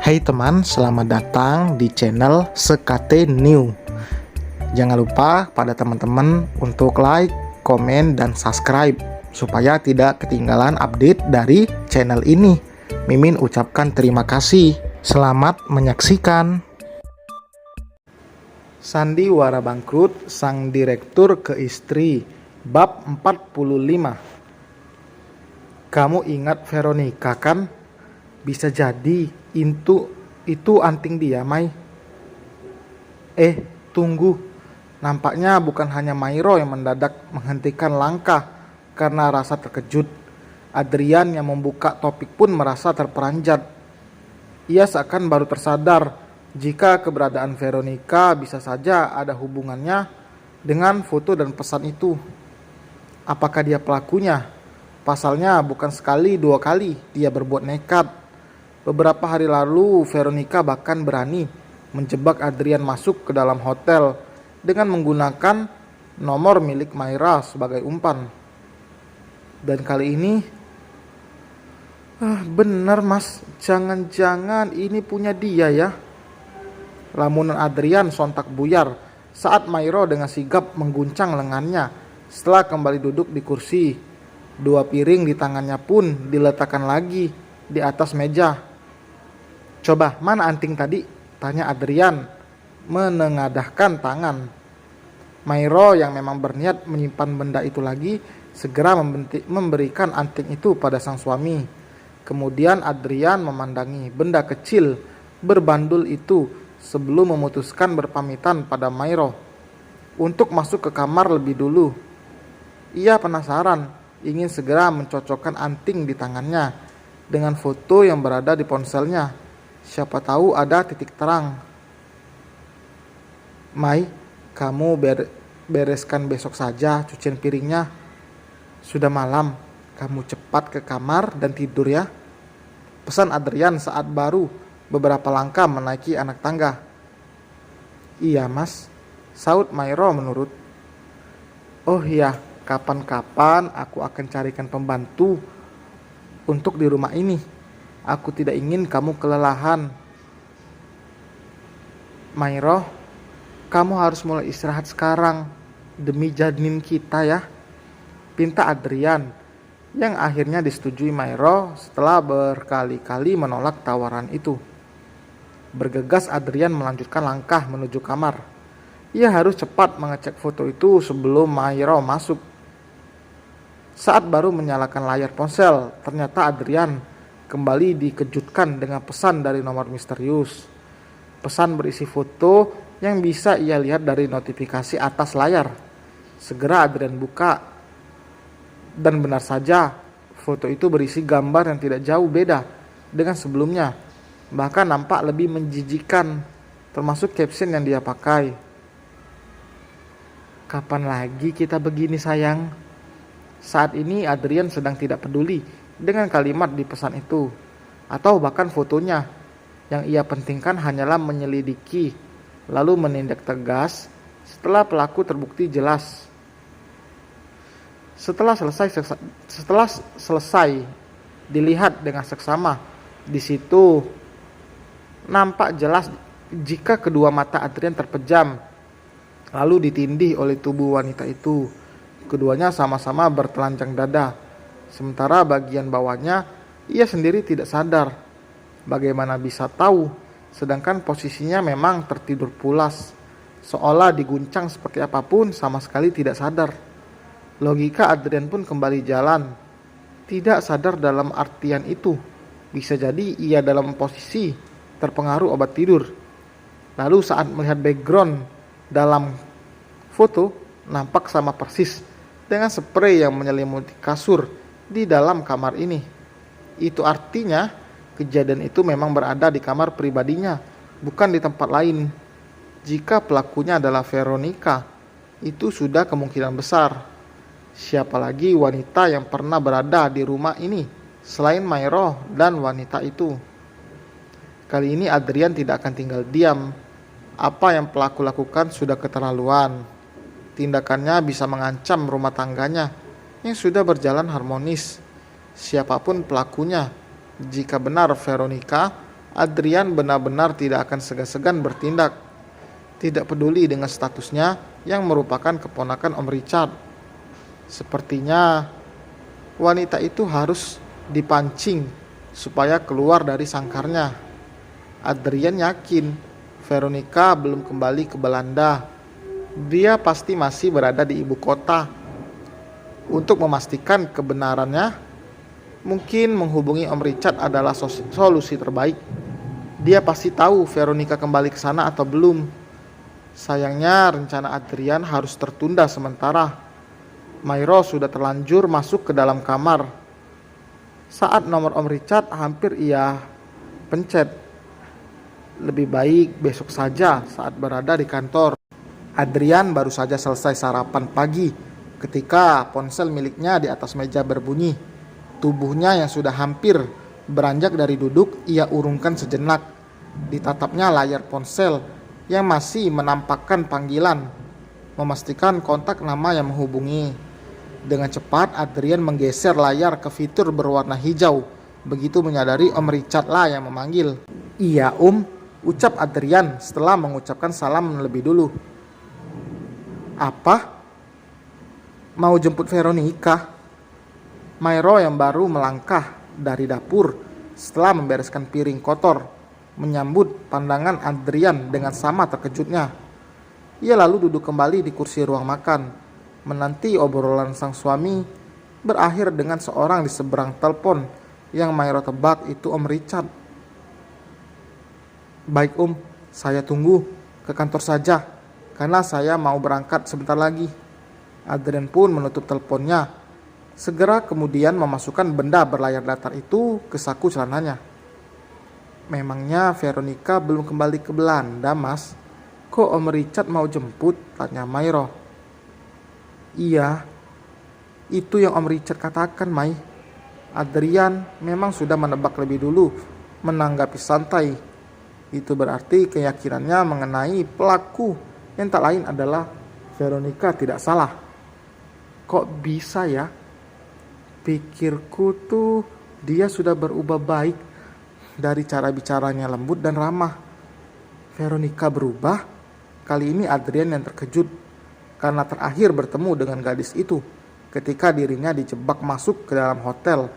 Hai teman, selamat datang di channel Sekate New. Jangan lupa pada teman-teman untuk like, komen, dan subscribe supaya tidak ketinggalan update dari channel ini. Mimin ucapkan terima kasih. Selamat menyaksikan. Sandiwara bangkrut sang direktur ke istri. Bab 45. Kamu ingat Veronica kan? Bisa jadi itu anting dia, Mai. Tunggu. Nampaknya bukan hanya Mairo yang mendadak menghentikan langkah karena rasa terkejut. Adrian yang membuka topik pun merasa terperanjat. Ia seakan baru tersadar jika keberadaan Veronica bisa saja ada hubungannya dengan foto dan pesan itu. Apakah dia pelakunya? Pasalnya bukan sekali dua kali dia berbuat nekat. Beberapa hari lalu, Veronica bahkan berani menjebak Adrian masuk ke dalam hotel dengan menggunakan nomor milik Maira sebagai umpan. Dan kali ini, benar mas, jangan-jangan ini punya dia ya. Lamunan Adrian sontak buyar saat Maira dengan sigap mengguncang lengannya setelah kembali duduk di kursi. Dua piring di tangannya pun diletakkan lagi di atas meja. Coba, mana anting tadi? Tanya Adrian menengadahkan tangan. Mairo yang memang berniat menyimpan benda itu lagi segera memberikan anting itu pada sang suami. Kemudian Adrian memandangi benda kecil berbandul itu sebelum memutuskan berpamitan pada Mairo untuk masuk ke kamar lebih dulu. Ia penasaran, ingin segera mencocokkan anting di tangannya dengan foto yang berada di ponselnya. Siapa tahu ada titik terang. Mai, kamu bereskan besok saja cucian piringnya. Sudah malam, kamu cepat ke kamar dan tidur ya. Pesan Adrian saat baru beberapa langkah menaiki anak tangga. Iya mas, saut Mairo menurut. Oh iya, kapan-kapan aku akan carikan pembantu untuk di rumah ini. Aku tidak ingin kamu kelelahan. Mairo, kamu harus mulai istirahat sekarang demi janin kita ya. Pinta Adrian yang akhirnya disetujui Mairo setelah berkali-kali menolak tawaran itu. Bergegas Adrian melanjutkan langkah menuju kamar. Ia harus cepat mengecek foto itu sebelum Mairo masuk. Saat baru menyalakan layar ponsel, ternyata Adrian kembali dikejutkan dengan pesan dari nomor misterius. Pesan berisi foto yang bisa ia lihat dari notifikasi atas layar. Segera Adrian buka. Dan benar saja, foto itu berisi gambar yang tidak jauh beda dengan sebelumnya. Bahkan nampak lebih menjijikan, termasuk caption yang dia pakai. Kapan lagi kita begini sayang? Saat ini Adrian sedang tidak peduli dengan kalimat di pesan itu, atau bahkan fotonya. Yang ia pentingkan hanyalah menyelidiki, lalu menindak tegas setelah pelaku terbukti jelas. Setelah selesai dilihat dengan seksama, di situ nampak jelas jika kedua mata Adrian terpejam, lalu ditindih oleh tubuh wanita itu. Keduanya sama-sama bertelanjang dada. Sementara bagian bawahnya ia sendiri tidak sadar. Bagaimana bisa tahu? Sedangkan posisinya memang tertidur pulas, seolah diguncang seperti apapun, sama sekali tidak sadar. Logika Adrian pun kembali jalan. Tidak sadar dalam artian itu. Bisa jadi ia dalam posisi terpengaruh obat tidur. Lalu saat melihat background dalam foto, nampak sama persis dengan spray yang menyelimuti kasur di dalam kamar ini. Itu artinya kejadian itu memang berada di kamar pribadinya, bukan di tempat lain. Jika pelakunya adalah Veronica, itu sudah kemungkinan besar. Siapa lagi wanita yang pernah berada di rumah ini selain Mairo dan wanita itu? Kali ini Adrian tidak akan tinggal diam. Apa yang pelaku lakukan sudah keterlaluan. Tindakannya bisa mengancam rumah tangganya yang sudah berjalan harmonis. Siapapun pelakunya, jika benar Veronica Adrian benar-benar tidak akan segan-segan bertindak, tidak peduli dengan statusnya yang merupakan keponakan Om Richard. Sepertinya wanita itu harus dipancing supaya keluar dari sangkarnya. Adrian yakin Veronica belum kembali ke Belanda. Dia pasti masih berada di ibu kota. Untuk memastikan kebenarannya, mungkin menghubungi Om Richard adalah solusi terbaik. Dia pasti tahu Veronica kembali ke sana atau belum. Sayangnya rencana Adrian harus tertunda sementara. Mayro sudah terlanjur masuk ke dalam kamar. Saat nomor Om Richard hampir ia pencet. Lebih baik besok saja saat berada di kantor. Adrian baru saja selesai sarapan pagi ketika ponsel miliknya di atas meja berbunyi. Tubuhnya yang sudah hampir beranjak dari duduk ia urungkan sejenak. Ditatapnya layar ponsel yang masih menampakkan panggilan, memastikan kontak nama yang menghubungi. Dengan cepat Adrian menggeser layar ke fitur berwarna hijau. Begitu menyadari Om Richard lah yang memanggil. "Iya ucap Adrian setelah mengucapkan salam lebih dulu. "Apa? Mau jemput Veronica?" Mayro yang baru melangkah dari dapur setelah membereskan piring kotor menyambut pandangan Adrian dengan sama terkejutnya. Ia lalu duduk kembali di kursi ruang makan, menanti obrolan sang suami berakhir dengan seorang di seberang telepon yang Mayro tebak itu Om Richard. "Baik saya tunggu ke kantor saja, karena saya mau berangkat sebentar lagi." Adrian pun menutup teleponnya, segera kemudian memasukkan benda berlayar datar itu ke saku celananya. "Memangnya Veronica belum kembali ke Belanda, Mas? Kok Om Richard mau jemput?" tanya Mayro. "Iya, itu yang Om Richard katakan, Mai." Adrian memang sudah menebak lebih dulu, menanggapi santai. Itu berarti keyakinannya mengenai pelaku yang tak lain adalah Veronica tidak salah. "Kok bisa ya? Pikirku tuh dia sudah berubah baik. Dari cara bicaranya lembut dan ramah. Veronica berubah?" Kali ini Adrian yang terkejut karena terakhir bertemu dengan gadis itu ketika dirinya dijebak masuk ke dalam hotel.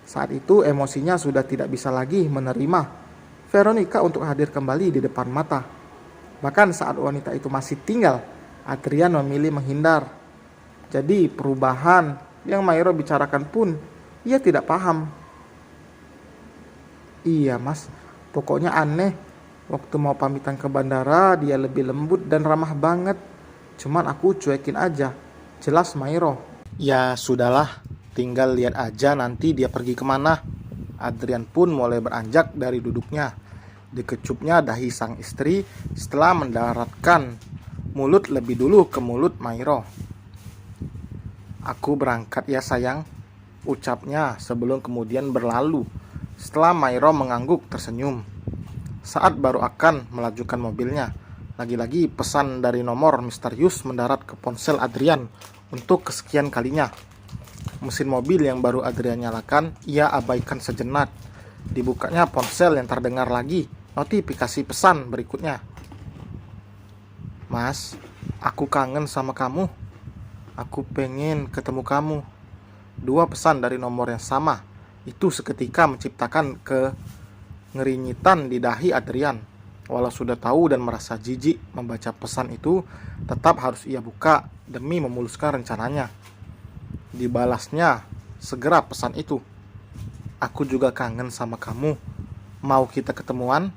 Saat itu emosinya sudah tidak bisa lagi menerima Veronica untuk hadir kembali di depan mata. Bahkan saat wanita itu masih tinggal, Adrian memilih menghindar. Jadi perubahan yang Mayro bicarakan pun ia tidak paham. "Iya Mas, pokoknya aneh. Waktu mau pamitan ke bandara dia lebih lembut dan ramah banget. Cuman aku cuekin aja," jelas Mayro. "Ya sudahlah, tinggal lihat aja nanti dia pergi kemana." Adrian pun mulai beranjak dari duduknya. Dikecupnya dahi sang istri setelah mendaratkan mulut lebih dulu ke mulut Mayro. "Aku berangkat ya sayang," ucapnya sebelum kemudian berlalu setelah Mayro mengangguk tersenyum. Saat baru akan melajukan mobilnya, lagi-lagi pesan dari nomor misterius mendarat ke ponsel Adrian untuk kesekian kalinya. Mesin mobil yang baru Adrian nyalakan, ia abaikan sejenak. Dibukanya ponsel yang terdengar lagi notifikasi pesan berikutnya. "Mas, aku kangen sama kamu. Aku pengen ketemu kamu." Dua pesan dari nomor yang sama. Itu seketika menciptakan kengeringitan di dahi Adrian. Walau sudah tahu dan merasa jijik membaca pesan itu, tetap harus ia buka demi memuluskan rencananya. Dibalasnya segera pesan itu. "Aku juga kangen sama kamu. Mau kita ketemuan?"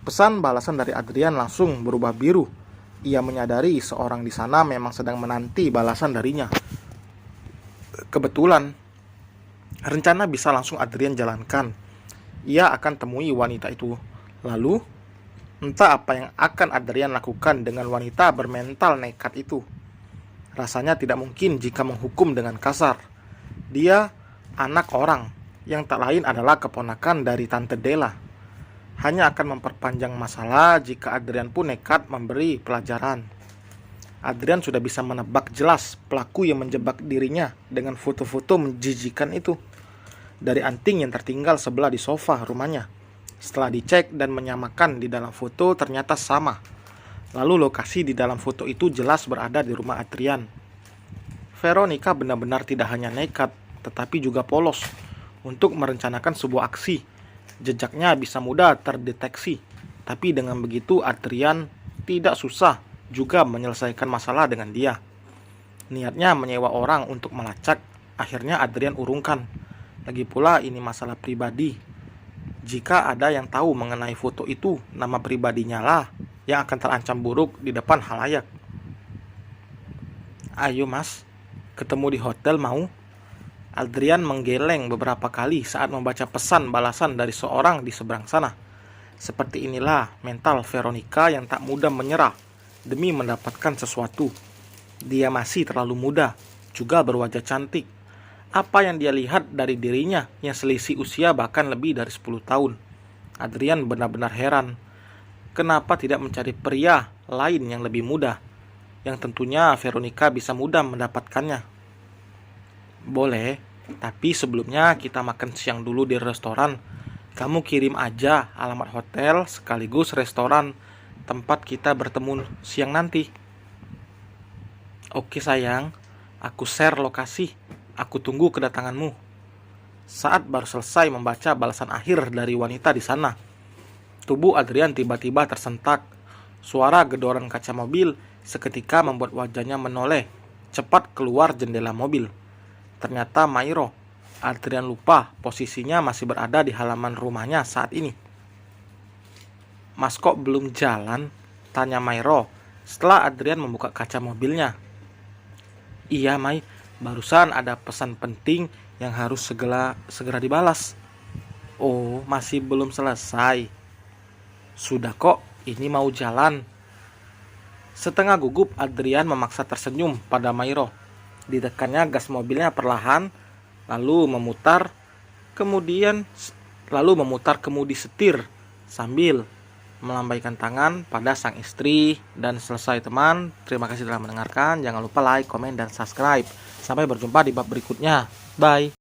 Pesan balasan dari Adrian langsung berubah biru. Ia menyadari seorang di sana memang sedang menanti balasan darinya. Kebetulan, rencana bisa langsung Adrian jalankan. Ia akan temui wanita itu. Lalu, entah apa yang akan Adrian lakukan dengan wanita bermental nekat itu. Rasanya tidak mungkin jika menghukum dengan kasar. Dia anak orang yang tak lain adalah keponakan dari Tante Della. Hanya akan memperpanjang masalah jika Adrian pun nekat memberi pelajaran. Adrian sudah bisa menebak jelas pelaku yang menjebak dirinya dengan foto-foto menjijikan itu. Dari anting yang tertinggal sebelah di sofa rumahnya, Setelah dicek dan menyamakan di dalam foto ternyata sama. Lalu lokasi di dalam foto itu jelas berada di rumah Adrian. Veronica benar-benar tidak hanya nekat, tetapi juga polos untuk merencanakan sebuah aksi. Jejaknya bisa mudah terdeteksi, tapi dengan begitu Adrian tidak susah juga menyelesaikan masalah dengan dia. Niatnya menyewa orang untuk melacak, akhirnya Adrian urungkan. Lagi pula ini masalah pribadi. Jika ada yang tahu mengenai foto itu, nama pribadinya lah yang akan terancam buruk di depan halayak. Ayo mas, ketemu di hotel mau? Adrian menggeleng beberapa kali saat membaca pesan balasan dari seorang di seberang sana. Seperti inilah mental Veronica yang tak mudah menyerah demi mendapatkan sesuatu. Dia masih terlalu muda, juga berwajah cantik. Apa yang dia lihat dari dirinya yang selisih usia bahkan lebih dari 10 tahun. Adrian benar-benar heran. Kenapa tidak mencari pria lain yang lebih muda, yang tentunya Veronica bisa mudah mendapatkannya. Boleh, tapi sebelumnya kita makan siang dulu di restoran. Kamu kirim aja alamat hotel sekaligus restoran tempat kita bertemu siang nanti. Oke sayang, aku share lokasi. Aku tunggu kedatanganmu. Saat baru selesai membaca balasan akhir dari wanita di sana, tubuh Adrian tiba-tiba tersentak. Suara gedoran kaca mobil seketika membuat wajahnya menoleh, cepat keluar jendela mobil. Ternyata Mairo. Adrian lupa posisinya masih berada di halaman rumahnya saat ini. Mas kok belum jalan? Tanya Mairo setelah Adrian membuka kaca mobilnya. Iya Mai, barusan ada pesan penting yang harus segera dibalas. Oh, masih belum selesai. Sudah kok, ini mau jalan. Setengah gugup Adrian memaksa tersenyum pada Mairo. Ditekannya gas mobilnya perlahan, lalu memutar kemudi setir sambil melambaikan tangan pada sang istri. Dan selesai teman. Terima kasih telah mendengarkan. Jangan lupa like, komen, dan subscribe. Sampai berjumpa di bab berikutnya. Bye.